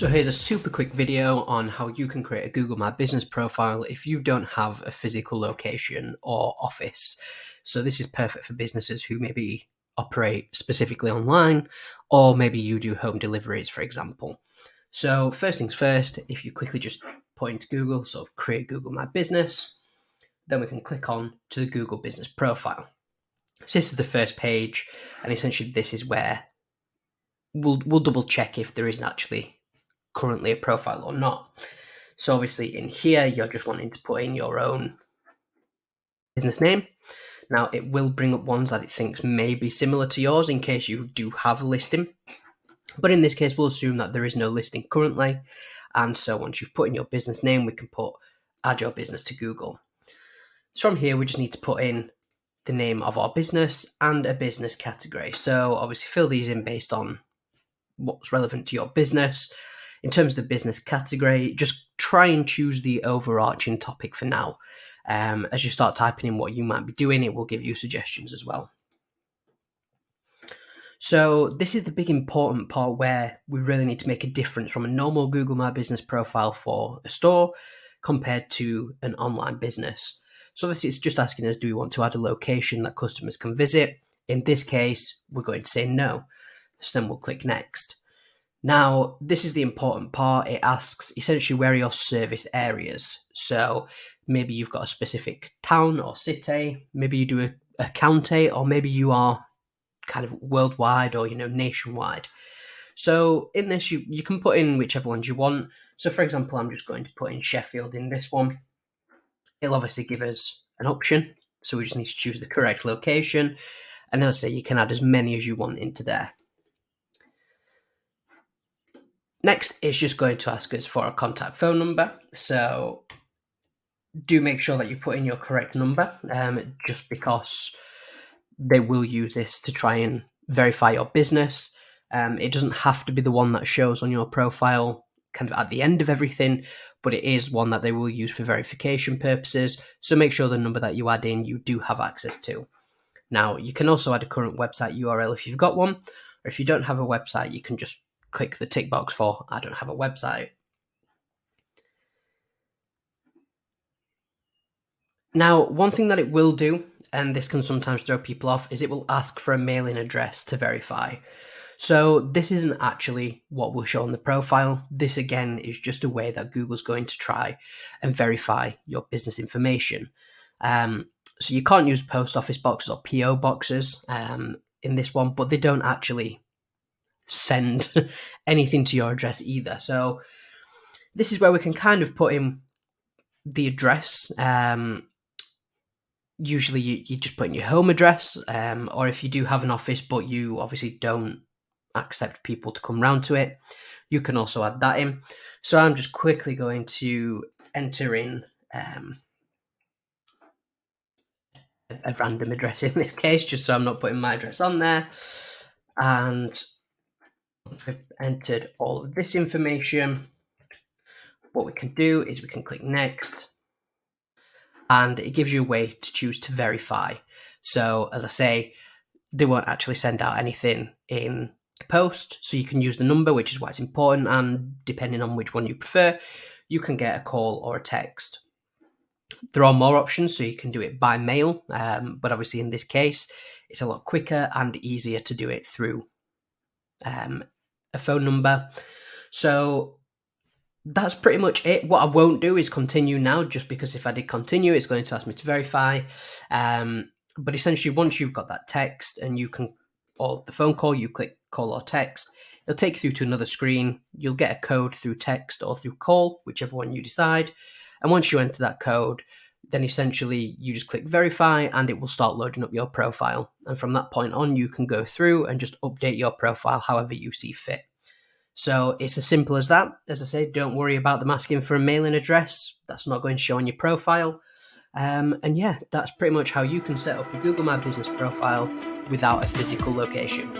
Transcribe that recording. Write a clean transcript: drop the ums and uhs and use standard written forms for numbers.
So here's a super quick video on how you can create a Google My Business profile if you don't have a physical location or office. So this is perfect for businesses who maybe operate specifically online, or maybe you do home deliveries, for example. So first things first, if you quickly just put into Google, so create Google My Business, then we can click on to the Google Business profile. So this is the first page, and essentially this is where we'll double check if there isn't actually currently a profile or not. So obviously in here, you're just wanting to put in your own business name. Now it will bring up ones that it thinks may be similar to yours in case you do have a listing. But in this case, we'll assume that there is no listing currently. And so once you've put in your business name, we can put add your business to Google. So from here, we just need to put in the name of our business and a business category. So obviously fill these in based on what's relevant to your business. In terms of the business category, just try and choose the overarching topic for now. As you start typing in what you might be doing, it will give you suggestions as well. So this is the big important part where we really need to make a difference from a normal Google My Business profile for a store compared to an online business. So obviously it's just asking us, do we want to add a location that customers can visit? In this case, we're going to say no. So then we'll click next. Now, this is the important part. It asks essentially where are your service areas. So maybe you've got a specific town or city, maybe you do a county, or maybe you are kind of worldwide or, nationwide. So in this, you can put in whichever ones you want. So for example, I'm just going to put in Sheffield in this one. It'll obviously give us an option. So we just need to choose the correct location. And as I say, you can add as many as you want into there. Next, it's just going to ask us for a contact phone number. So do make sure that you put in your correct number, just because they will use this to try and verify your business. It doesn't have to be the one that shows on your profile kind of at the end of everything, but it is one that they will use for verification purposes. So make sure the number that you add in, you do have access to. Now, you can also add a current website URL if you've got one, or if you don't have a website, you can just click the tick box for I don't have a website. Now, one thing that it will do, and this can sometimes throw people off, is it will ask for a mailing address to verify. So this isn't actually what will show on the profile. This again is just a way that Google's going to try and verify your business information. So you can't use post office boxes or PO boxes in this one, but they don't actually send anything to your address either. So this is where we can kind of put in the address. Usually you just put in your home address, or if you do have an office but you obviously don't accept people to come round to it, you can also add that in. So I'm just quickly going to enter in a random address in this case, just so I'm not putting my address on there. And once we've entered all of this information, what we can do is we can click next, and it gives you a way to choose to verify. So as I say, they won't actually send out anything in the post, so you can use the number, which is why it's important, and depending on which one you prefer, you can get a call or a text. There are more options, so you can do it by mail, but obviously in this case, it's a lot quicker and easier to do it through a phone number. So that's pretty much it. What I won't do is continue now, just because if I did continue, it's going to ask me to verify. But essentially, once you've got that text and you can, or the phone call, you click call or text, it'll take you through to another screen. You'll get a code through text or through call, whichever one you decide. And once you enter that code, then essentially you just click verify and it will start loading up your profile. And from that point on, you can go through and just update your profile however you see fit. So it's as simple as that. As I say, don't worry about them asking for a mailing address. That's not going to show on your profile. And yeah, that's pretty much how you can set up your Google My Business profile without a physical location.